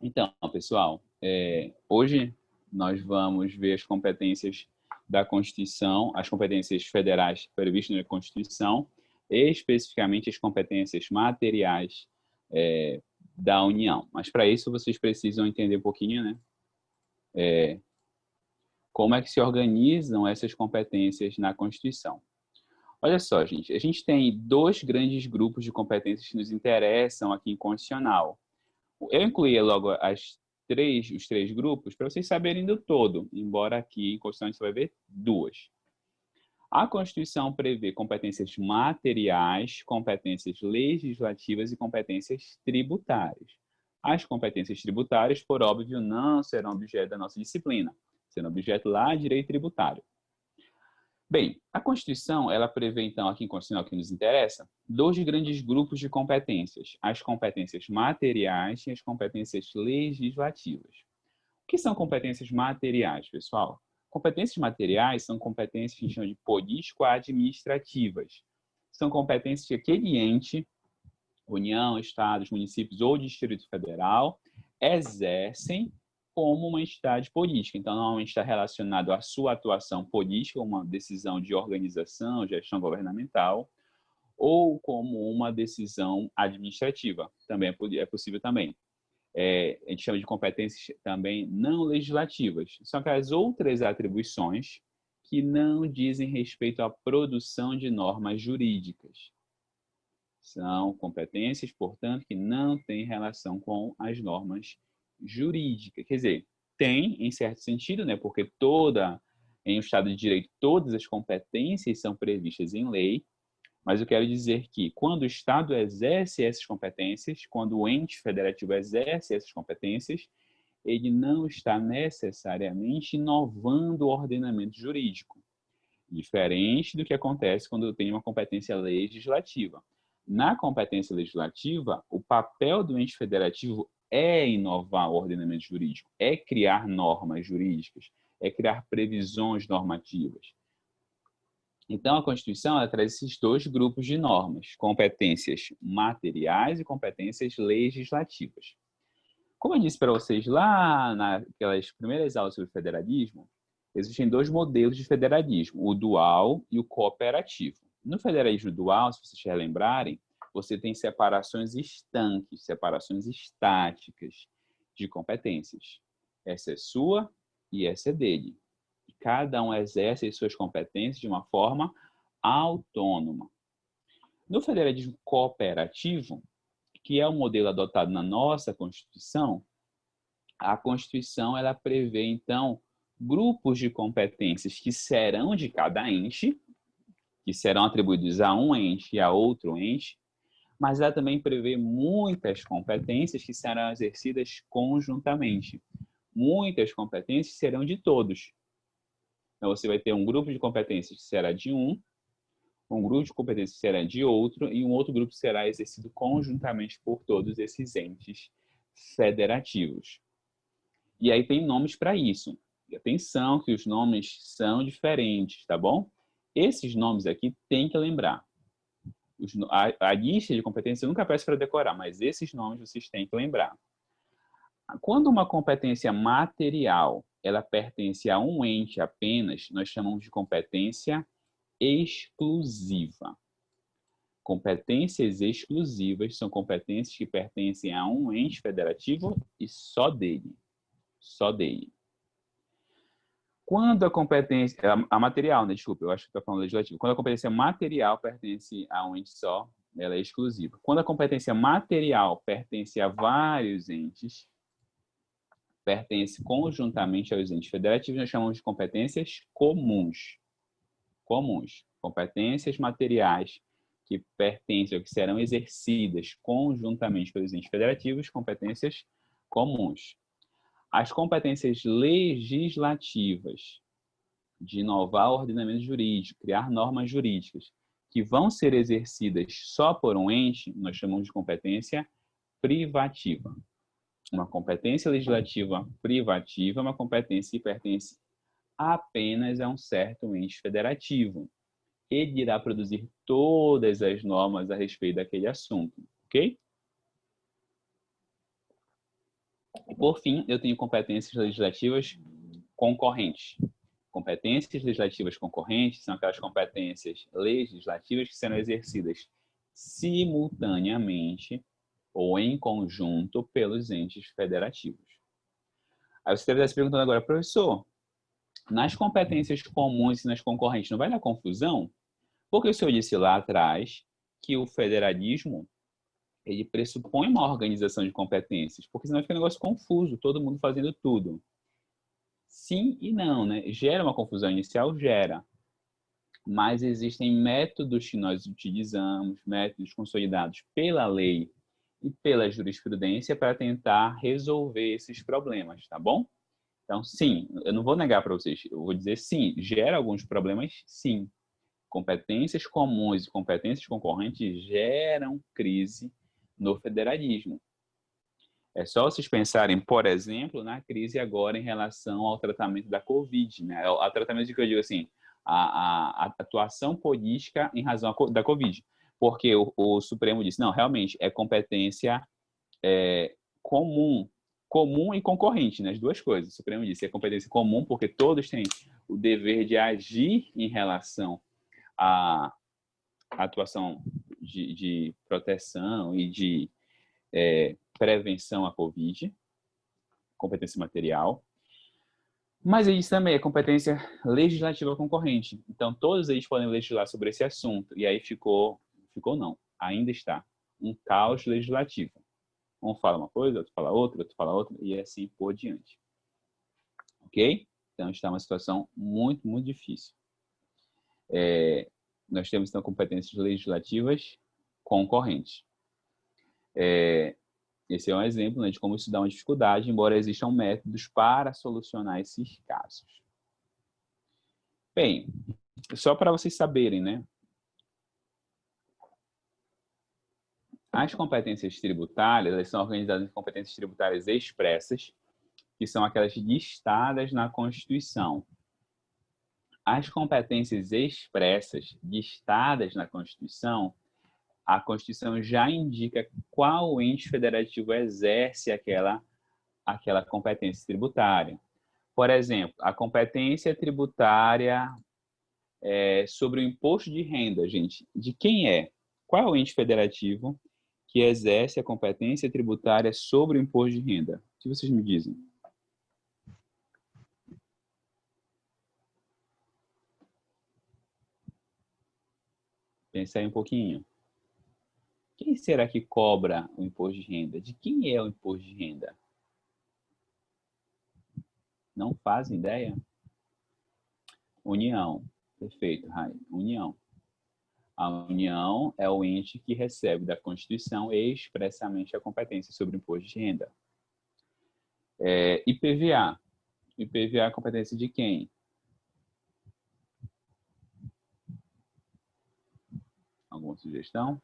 Então, pessoal, hoje nós vamos ver as competências da Constituição, as competências federais previstas na Constituição, e especificamente as competências materiais da União. Mas para isso vocês precisam entender um pouquinho, né? Como é que se organizam essas competências na Constituição. Olha só, gente, a gente tem dois grandes grupos de competências que nos interessam aqui em Constitucional. Eu incluí logo os três grupos para vocês saberem do todo, embora aqui em Constituição a gente vai ver duas. A Constituição prevê competências materiais, competências legislativas e competências tributárias. As competências tributárias, por óbvio, não serão objeto da nossa disciplina, serão objeto lá de direito tributário. Bem, a Constituição, ela prevê, então, aqui em Constitucional que nos interessa, dois grandes grupos de competências, as competências materiais e as competências legislativas. O que são competências materiais, pessoal? Competências materiais são competências que a gente chama de político-administrativas. São competências que aquele ente, União, Estados, municípios ou Distrito Federal, exercem como uma entidade política. Então, normalmente está relacionado à sua atuação política, uma decisão de organização, gestão governamental, ou como uma decisão administrativa. Também é possível também. A gente chama de competências também não legislativas. São aquelas outras atribuições que não dizem respeito à produção de normas jurídicas. São competências, portanto, que não têm relação com as normas jurídicas. Quer dizer, tem, em certo sentido, né? Porque em um Estado de Direito, todas as competências são previstas em lei, mas eu quero dizer que quando o Estado exerce essas competências, quando o ente federativo exerce essas competências, ele não está necessariamente inovando o ordenamento jurídico, diferente do que acontece quando tem uma competência legislativa. Na competência legislativa, o papel do ente federativo é inovar o ordenamento jurídico, é criar normas jurídicas, é criar previsões normativas. Então, a Constituição ela traz esses dois grupos de normas, competências materiais e competências legislativas. Como eu disse para vocês lá naquelas primeiras aulas sobre federalismo, existem dois modelos de federalismo, o dual e o cooperativo. No federalismo dual, se vocês relembrarem, você tem separações estanques, separações estáticas de competências. Essa é sua e essa é dele. Cada um exerce as suas competências de uma forma autônoma. No federalismo cooperativo, que é o modelo adotado na nossa Constituição, a Constituição ela prevê, então, grupos de competências que serão de cada ente, que serão atribuídos a um ente e a outro ente, mas ela também prevê muitas competências que serão exercidas conjuntamente. Muitas competências serão de todos. Então, você vai ter um grupo de competências que será de um grupo de competências que será de outro, e um outro grupo será exercido conjuntamente por todos esses entes federativos. E aí tem nomes para isso. E atenção que os nomes são diferentes, tá bom? Esses nomes aqui tem que lembrar. A lista de competências eu nunca peço para decorar, mas esses nomes vocês têm que lembrar. Quando uma competência material ela pertence a um ente apenas, nós chamamos de competência exclusiva. Competências exclusivas são competências que pertencem a um ente federativo e só dele. Só dele. Quando a competência, a material, né? Desculpa, eu acho que estou falando legislativo. Quando a competência material pertence a um ente só, ela é exclusiva. Quando a competência material pertence a vários entes, pertence conjuntamente aos entes federativos, nós chamamos de competências comuns. Comuns. Competências materiais que pertencem ou que serão exercidas conjuntamente pelos entes federativos, competências comuns. As competências legislativas de inovar o ordenamento jurídico, criar normas jurídicas, que vão ser exercidas só por um ente, nós chamamos de competência privativa. Uma competência legislativa privativa é uma competência que pertence apenas a um certo ente federativo. Ele irá produzir todas as normas a respeito daquele assunto, ok? Por fim, eu tenho competências legislativas concorrentes. Competências legislativas concorrentes são aquelas competências legislativas que serão exercidas simultaneamente ou em conjunto pelos entes federativos. Aí você deve estar se perguntando agora, professor, nas competências comuns e nas concorrentes não vai dar confusão? Porque o senhor disse lá atrás que o federalismo ele pressupõe uma organização de competências, porque senão fica um negócio confuso, todo mundo fazendo tudo. Sim e não, né? Gera uma confusão inicial? Gera. Mas existem métodos que nós utilizamos, métodos consolidados pela lei e pela jurisprudência para tentar resolver esses problemas, tá bom? Então, sim, eu não vou negar para vocês, eu vou dizer sim, gera alguns problemas, sim. Competências comuns e competências concorrentes geram crise no federalismo. É só vocês pensarem, por exemplo, na crise agora em relação ao tratamento da Covid, né? Ao tratamento de que eu digo assim, a atuação política em razão da Covid. Porque o Supremo disse, não, realmente é competência comum e concorrente, né? As duas coisas. O Supremo disse, é competência comum porque todos têm o dever de agir em relação à atuação de proteção e de prevenção à Covid, competência material. Mas eles também é competência legislativa concorrente. Então, todos eles podem legislar sobre esse assunto. E aí não, ainda está um caos legislativo. Um fala uma coisa, outro fala outra, e assim por diante. Ok? Então, está uma situação muito, muito difícil. Nós temos, então, competências legislativas concorrentes. Esse é um exemplo, né, de como isso dá uma dificuldade, embora existam métodos para solucionar esses casos. Bem, só para vocês saberem, né? As competências tributárias, elas são organizadas em competências tributárias expressas, que são aquelas listadas na Constituição. As competências expressas listadas na Constituição, a Constituição já indica qual ente federativo exerce aquela competência tributária. Por exemplo, a competência tributária sobre o imposto de renda, gente, de quem é? Qual é o ente federativo que exerce a competência tributária sobre o imposto de renda? O que vocês me dizem? Pensa aí um pouquinho. Quem será que cobra o imposto de renda? De quem é o imposto de renda? Não fazem ideia? União. Perfeito, Rai. União. A União é o ente que recebe da Constituição expressamente a competência sobre o imposto de renda. IPVA. IPVA é a competência de quem? Alguma sugestão?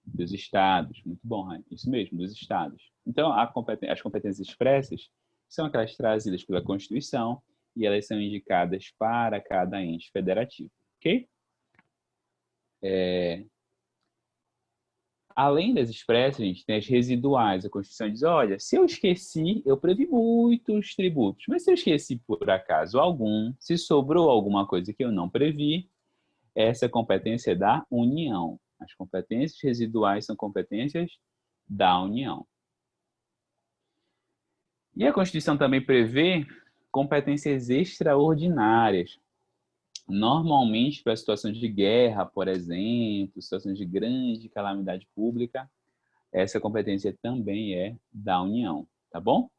Dos estados. Muito bom, Rai. Isso mesmo, dos estados. Então, as competências expressas são aquelas trazidas pela Constituição e elas são indicadas para cada ente federativo. Ok? Além das expressas, a gente tem as residuais. A Constituição diz, olha, se eu esqueci, eu previ muitos tributos, mas se eu esqueci por acaso algum, se sobrou alguma coisa que eu não previ, essa competência é da União. As competências residuais são competências da União. E a Constituição também prevê competências extraordinárias. Normalmente, para situações de guerra, por exemplo, situações de grande calamidade pública, essa competência também é da União, tá bom?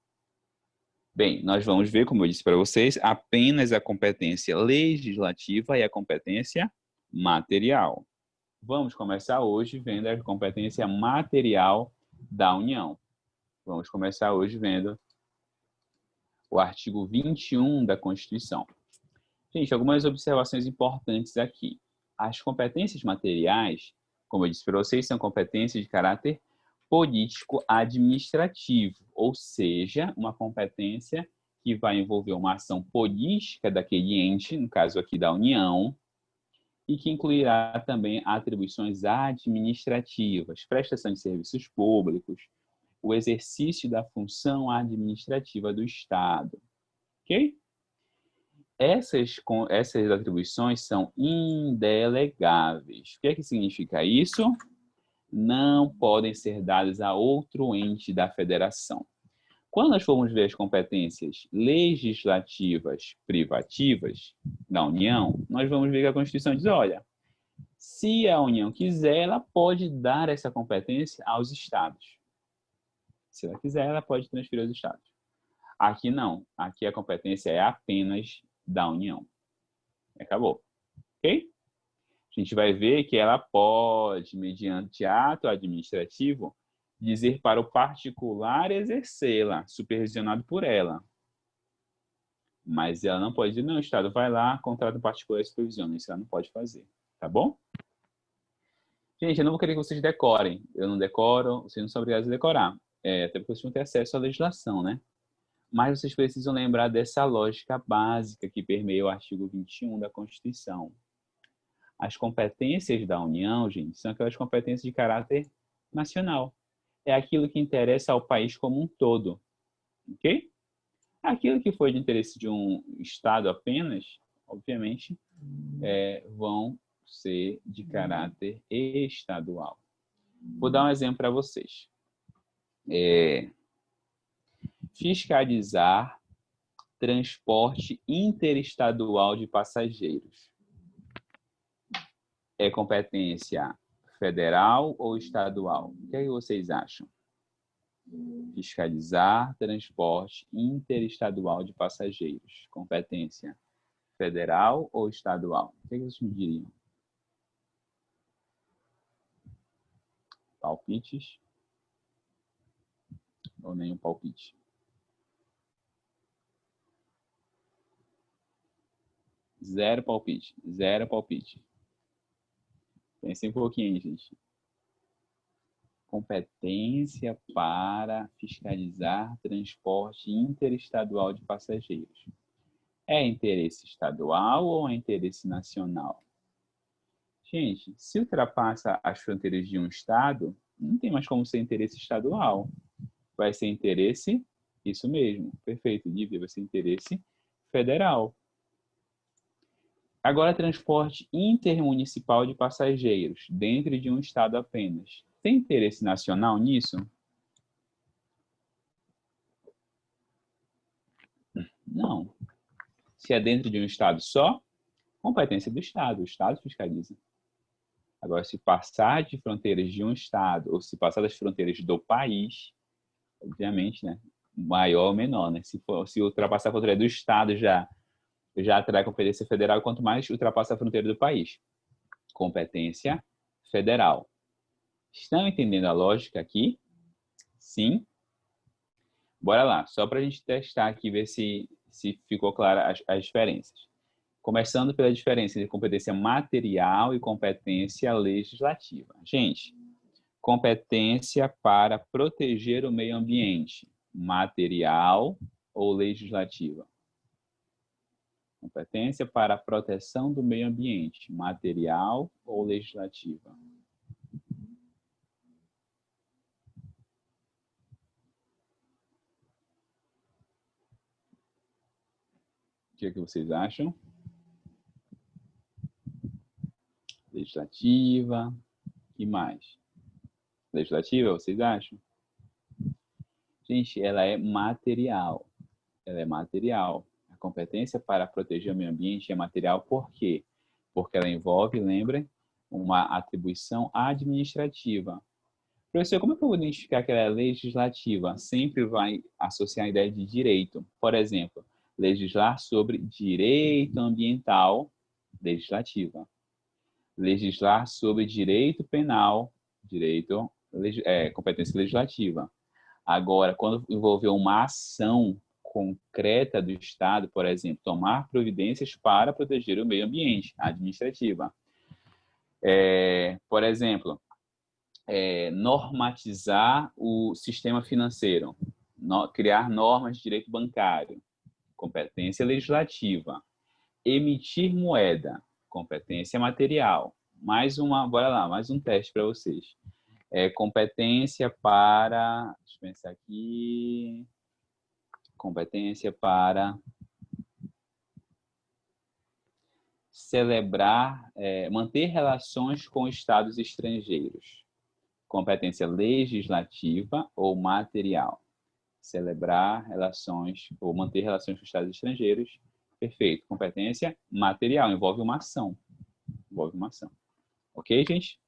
Bem, nós vamos ver, como eu disse para vocês, apenas a competência legislativa e a competência material. Vamos começar hoje vendo a competência material da União. Vamos começar hoje vendo o artigo 21 da Constituição. Gente, algumas observações importantes aqui. As competências materiais, como eu disse para vocês, são competências de caráter político-administrativo, ou seja, uma competência que vai envolver uma ação política daquele ente, no caso aqui da União, e que incluirá também atribuições administrativas, prestação de serviços públicos, o exercício da função administrativa do Estado. Ok? Essas atribuições são indelegáveis. O que é que significa isso? Não podem ser dadas a outro ente da federação. Quando nós formos ver as competências legislativas privativas da União, nós vamos ver que a Constituição diz, olha, se a União quiser, ela pode dar essa competência aos Estados. Se ela quiser, ela pode transferir aos Estados. Aqui não. Aqui a competência é apenas da União. Acabou. Ok? A gente vai ver que ela pode, mediante ato administrativo, dizer para o particular exercê-la, supervisionado por ela. Mas ela não pode dizer, não, o Estado vai lá, contrata um particular e supervisiona. Isso ela não pode fazer. Tá bom? Gente, eu não vou querer que vocês decorem. Eu não decoro, vocês não são obrigados a decorar. Até porque vocês vão ter acesso à legislação, né? Mas vocês precisam lembrar dessa lógica básica que permeia o artigo 21 da Constituição. As competências da União, gente, são aquelas competências de caráter nacional. É aquilo que interessa ao país como um todo. Ok? Aquilo que foi de interesse de um Estado apenas, obviamente, vão ser de caráter estadual. Vou dar um exemplo para vocês. Fiscalizar transporte interestadual de passageiros. É competência federal ou estadual? O que é que vocês acham? Fiscalizar transporte interestadual de passageiros. Competência federal ou estadual? O que é que vocês me diriam? Palpites? Ou nenhum palpite? Zero palpite. Zero palpite. Pensem um pouquinho, gente. Competência para fiscalizar transporte interestadual de passageiros. É interesse estadual ou é interesse nacional? Gente, se ultrapassa as fronteiras de um estado, não tem mais como ser interesse estadual. Vai ser interesse, isso mesmo, perfeito, Lívia, vai ser interesse federal. Agora, transporte intermunicipal de passageiros, dentro de um estado apenas. Tem interesse nacional nisso? Não. Se é dentro de um estado só, competência do estado, o estado fiscaliza. Agora, se passar de fronteiras de um estado, ou se passar das fronteiras do país, obviamente, né, maior ou menor, né? Se ultrapassar a fronteira do estado, já terá competência federal, quanto mais ultrapassa a fronteira do país. Competência federal. Estão entendendo a lógica aqui? Sim? Bora lá, só para a gente testar aqui, ver se ficou clara as diferenças. Começando pela diferença entre competência material e competência legislativa. Gente, competência para proteger o meio ambiente, material ou legislativa? Competência para a proteção do meio ambiente, material ou legislativa? O que vocês acham? Legislativa. E mais? Legislativa, vocês acham? Gente, ela é material. Ela é material. A competência para proteger o meio ambiente é material por quê? Porque ela envolve, lembrem, uma atribuição administrativa. Professor, como é que eu vou identificar que ela é legislativa? Sempre vai associar a ideia de direito. Por exemplo, legislar sobre direito ambiental, legislativa. Legislar sobre direito penal, competência legislativa. Agora, quando envolver uma ação concreta do Estado, por exemplo, tomar providências para proteger o meio ambiente, administrativa. Por exemplo, normatizar o sistema financeiro, criar normas de direito bancário, competência legislativa. Emitir moeda, competência material. Bora lá, mais um teste para vocês. competência para... Deixa eu pensar aqui... Competência para celebrar, manter relações com estados estrangeiros. Competência legislativa ou material. Celebrar relações ou manter relações com estados estrangeiros. Perfeito. Competência material. Envolve uma ação. Envolve uma ação. Ok, gente?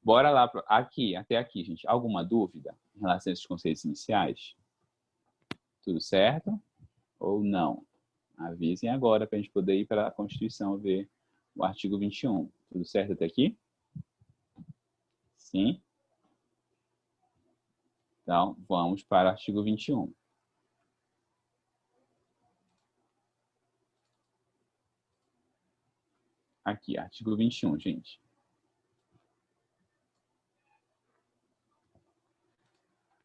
Bora lá. Aqui, até aqui, gente. Alguma dúvida em relação a esses conceitos iniciais? Tudo certo? Ou não? Avisem agora para a gente poder ir para a Constituição ver o artigo 21. Tudo certo até aqui? Sim? Então, vamos para o artigo 21. Aqui, artigo 21, gente.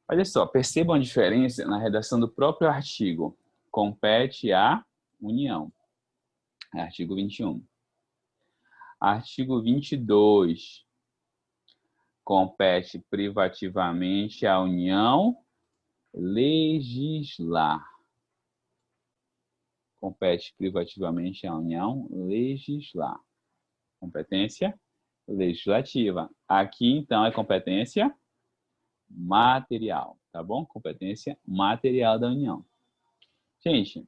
Olha só, percebam a diferença na redação do próprio artigo. Compete à União. Artigo 21. Artigo 22. Compete privativamente à União legislar. Compete privativamente à União legislar. Competência legislativa. Aqui, então, é competência material, tá bom? Competência material da União. Gente,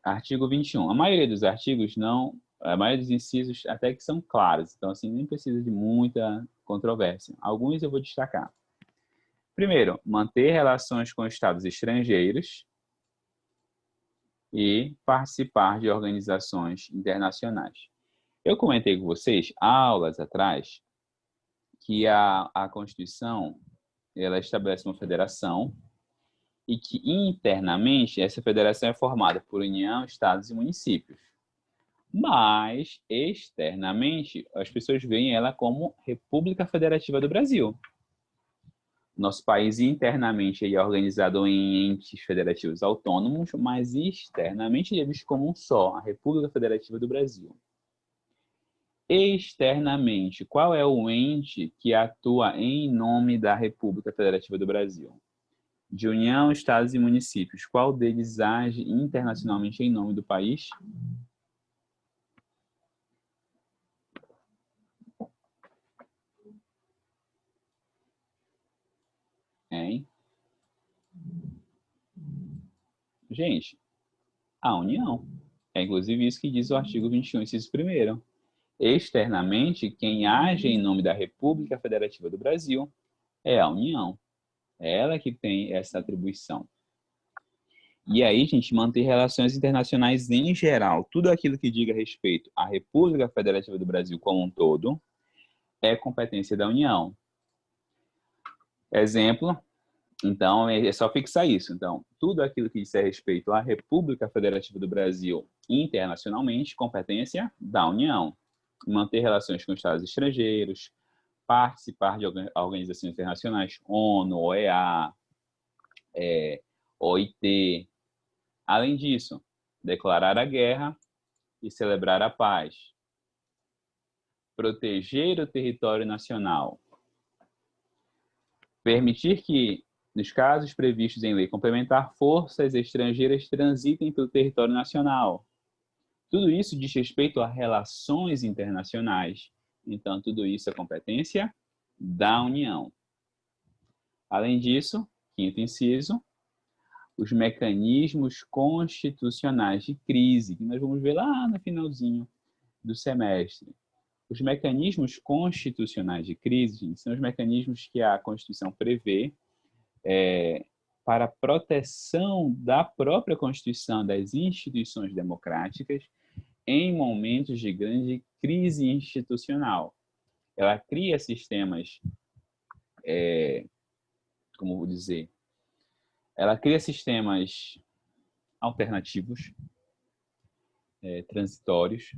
artigo 21. A maioria dos artigos não... A maioria dos incisos até que são claros. Então, assim, nem precisa de muita controvérsia. Alguns eu vou destacar. Primeiro, manter relações com estados estrangeiros e participar de organizações internacionais. Eu comentei com vocês, aulas atrás, que a Constituição ela estabelece uma federação e que internamente essa federação é formada por União, estados e municípios. Mas, externamente, as pessoas veem ela como República Federativa do Brasil. Nosso país internamente é organizado em entes federativos autônomos, mas externamente ele é visto como um só, a República Federativa do Brasil. Externamente, qual é o ente que atua em nome da República Federativa do Brasil? De União, Estados e Municípios, qual deles age internacionalmente em nome do país? Hein? Gente, a União. É inclusive isso que diz o artigo 21, inciso 1º. Externamente, quem age em nome da República Federativa do Brasil é a União. É ela que tem essa atribuição. E aí, gente, manter relações internacionais em geral, tudo aquilo que diga respeito à República Federativa do Brasil como um todo, é competência da União. Exemplo, então, é só fixar isso. Então, tudo aquilo que disser respeito à República Federativa do Brasil internacionalmente, competência da União. Manter relações com estados estrangeiros, participar de organizações internacionais, ONU, OEA, OIT. Além disso, declarar a guerra e celebrar a paz. Proteger o território nacional. Permitir que, nos casos previstos em lei complementar, forças estrangeiras transitem pelo território nacional. Tudo isso diz respeito a relações internacionais. Então, tudo isso é competência da União. Além disso, quinto inciso, os mecanismos constitucionais de crise, que nós vamos ver lá no finalzinho do semestre. Os mecanismos constitucionais de crise são os mecanismos que a Constituição prevê para a proteção da própria Constituição, das instituições democráticas, em momentos de grande crise institucional. Ela cria sistemas, como vou dizer, ela cria sistemas alternativos, transitórios,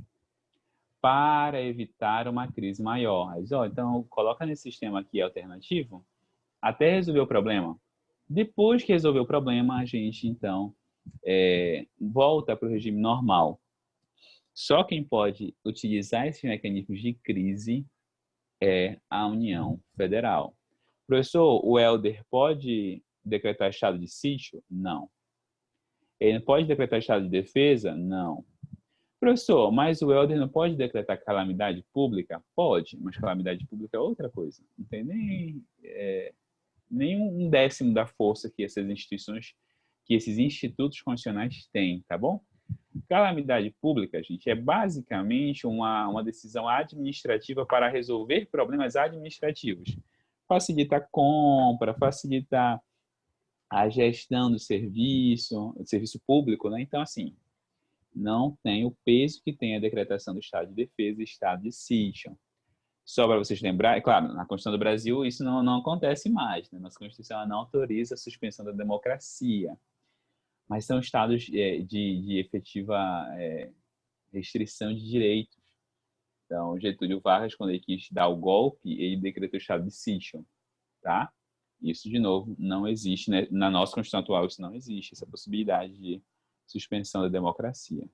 para evitar uma crise maior. Então, coloca nesse sistema aqui alternativo até resolver o problema. Depois que resolver o problema, a gente, então, volta para o regime normal. Só quem pode utilizar esses mecanismos de crise é a União Federal. Professor, o Helder pode decretar estado de sítio? Não. Ele pode decretar estado de defesa? Não. Professor, mas o Helder não pode decretar calamidade pública? Pode, mas calamidade pública é outra coisa. Não tem nem um décimo da força que essas instituições, que esses institutos constitucionais têm, tá bom? Calamidade pública, gente, é basicamente uma decisão administrativa para resolver problemas administrativos. Facilitar compra, facilitar a gestão do serviço público, né? Então, assim, não tem o peso que tem a decretação do estado de defesa e estado de sítio. Só para vocês lembrarem, claro, na Constituição do Brasil isso não acontece mais, né? Nossa Constituição não autoriza a suspensão da democracia, mas são estados de efetiva restrição de direitos. Então, Getúlio Vargas, quando ele quis dar o golpe, ele decretou o estado de sítio, tá? Isso, de novo, não existe, né? Na nossa Constituição atual isso não existe, essa possibilidade de suspensão da democracia.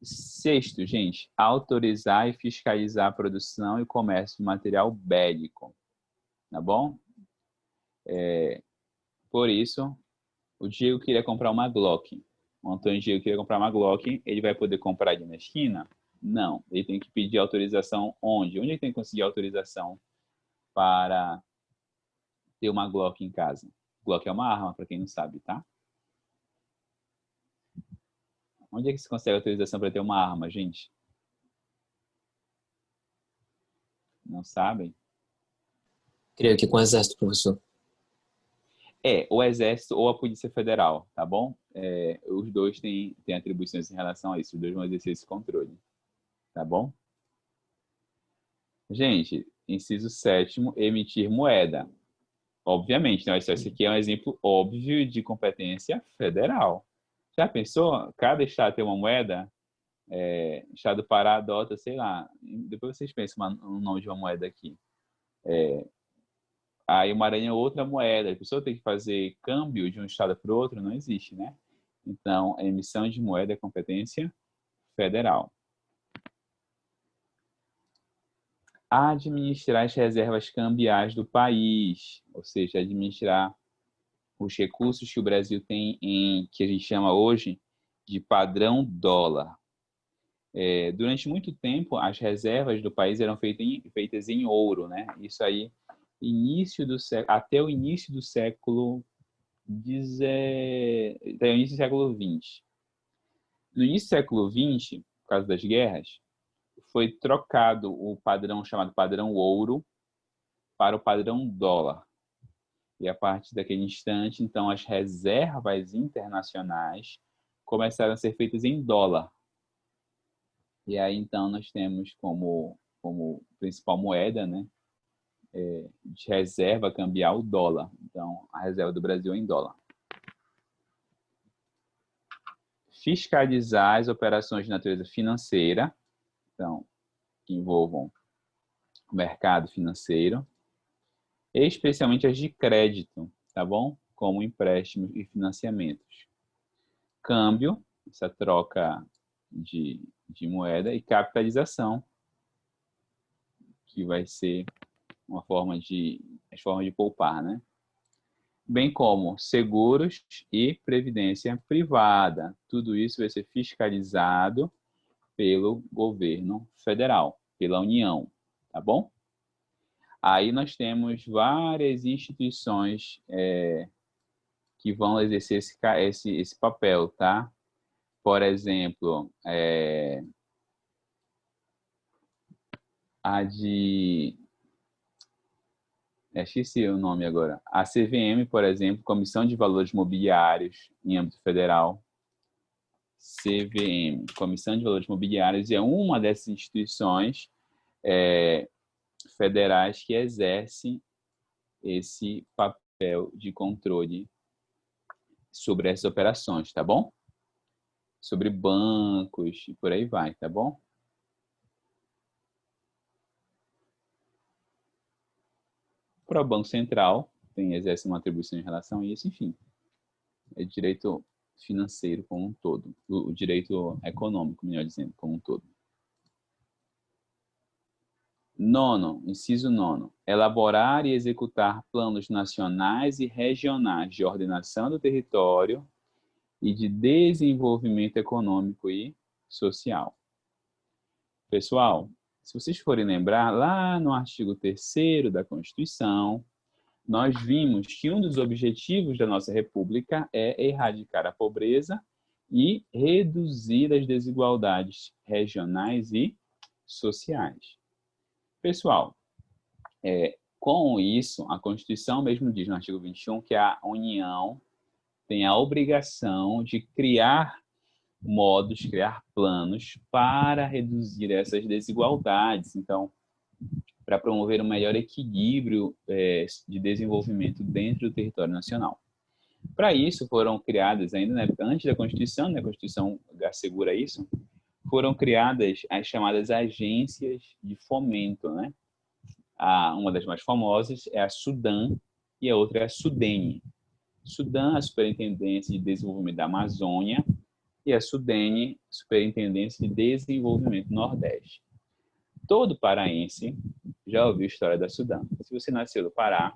Sexto, gente, autorizar e fiscalizar a produção e comércio de material bélico, tá bom? Por isso, o Diego queria comprar uma Glock. O Antônio Diego queria comprar uma Glock, ele vai poder comprar ali na esquina? Não, ele tem que pedir autorização onde? Onde ele tem que conseguir autorização para ter uma Glock em casa? Glock é uma arma, para quem não sabe, tá? Onde é que se consegue autorização para ter uma arma, gente? Não sabem? Creio que com o Exército, professor. O Exército ou a Polícia Federal, tá bom? Os dois têm atribuições em relação a isso, os dois vão exercer esse controle, tá bom? Gente, inciso 7º, emitir moeda. Obviamente, né? Esse aqui é um exemplo óbvio de competência federal. Já pensou? Cada estado tem uma moeda? Estado do Pará adota, sei lá, depois vocês pensam no nome de uma moeda aqui. Aí o Maranhão é outra moeda. A pessoa tem que fazer câmbio de um estado para o outro? Não existe, né? Então, a emissão de moeda é competência federal. Administrar as reservas cambiais do país, ou seja, administrar os recursos que o Brasil tem que a gente chama hoje de padrão dólar. Durante muito tempo, as reservas do país eram feitas em ouro, né? Isso aí, até o início do século XX. No início do século XX, por causa das guerras, foi trocado o padrão chamado padrão ouro para o padrão dólar. E a partir daquele instante, então, as reservas internacionais começaram a ser feitas em dólar. E aí, então, nós temos como principal moeda, né, de reserva cambial o dólar. Então, a reserva do Brasil é em dólar. Fiscalizar as operações de natureza financeira, então, que envolvam o mercado financeiro, especialmente as de crédito, tá bom? Como empréstimos e financiamentos. Câmbio, essa troca de moeda, e capitalização, que vai ser as formas de poupar, né? Bem como seguros e previdência privada. Tudo isso vai ser fiscalizado pelo governo federal, pela União, tá bom? Aí nós temos várias instituições que vão exercer esse papel, tá? Por exemplo, esqueci o nome agora. A CVM, por exemplo, Comissão de Valores Mobiliários em âmbito federal. CVM, Comissão de Valores Mobiliários, é uma dessas instituições federais que exerce esse papel de controle sobre essas operações, tá bom? Sobre bancos e por aí vai, tá bom? Para o Banco Central, exerce uma atribuição em relação a isso, enfim. É direito financeiro como um todo, o direito econômico, melhor dizendo, como um todo. Nono, inciso nono. Elaborar e executar planos nacionais e regionais de ordenação do território e de desenvolvimento econômico e social. Pessoal, se vocês forem lembrar, lá no artigo 3º da Constituição, nós vimos que um dos objetivos da nossa República é erradicar a pobreza e reduzir as desigualdades regionais e sociais. Pessoal, com isso, a Constituição mesmo diz no artigo 21 que a União tem a obrigação de criar modos, criar planos para reduzir essas desigualdades. Então, para promover um melhor equilíbrio de desenvolvimento dentro do território nacional. Para isso, foram criadas, ainda antes da Constituição, né, a Constituição assegura isso, foram criadas as chamadas agências de fomento, né? Uma das mais famosas é a SUDAM e a outra é a SUDENE. SUDAM, a Superintendência de Desenvolvimento da Amazônia, e a SUDENE, Superintendência de Desenvolvimento Nordeste. Todo paraense já ouviu a história da SUDAM. Se você nasceu no Pará,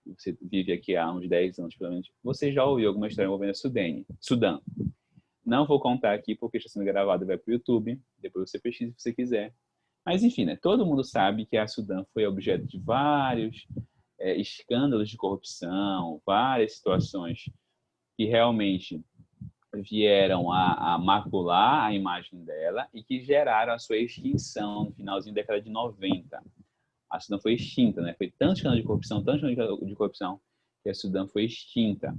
você vive aqui há uns 10 anos, pelo menos, você já ouviu alguma história envolvendo a SUDAM. Não vou contar aqui porque está sendo gravado e vai para o YouTube, depois você pesquisa se você quiser. Mas, enfim, né, todo mundo sabe que a SUDAM foi objeto de vários escândalos de corrupção, várias situações que realmente vieram a macular a imagem dela e que geraram a sua extinção no finalzinho da década de 90. A SUDAM foi extinta, né? Foi tanto escândalo de corrupção, que a SUDAM foi extinta.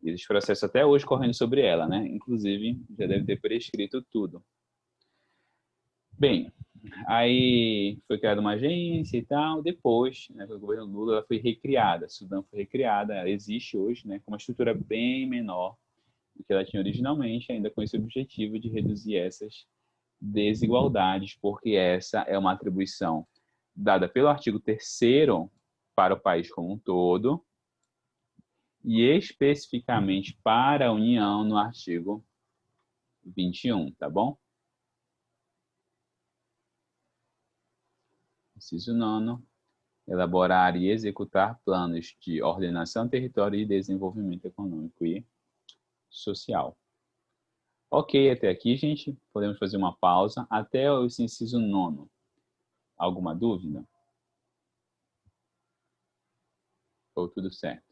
E existe processo até hoje correndo sobre ela, né? Inclusive, já deve ter prescrito tudo. Bem, aí foi criada uma agência e tal. Depois, né, com o governo Lula, ela foi recriada. A SUDAM foi recriada, ela existe hoje, né, com uma estrutura bem menor do que ela tinha originalmente, ainda com esse objetivo de reduzir essas desigualdades, porque essa é uma atribuição dada pelo artigo 3º para o país como um todo e especificamente para a União no artigo 21, tá bom? Inciso 9. Elaborar e executar planos de ordenação, território e desenvolvimento econômico e social. Ok, até aqui, gente. Podemos fazer uma pausa até o inciso 9. Alguma dúvida? Ou tudo certo?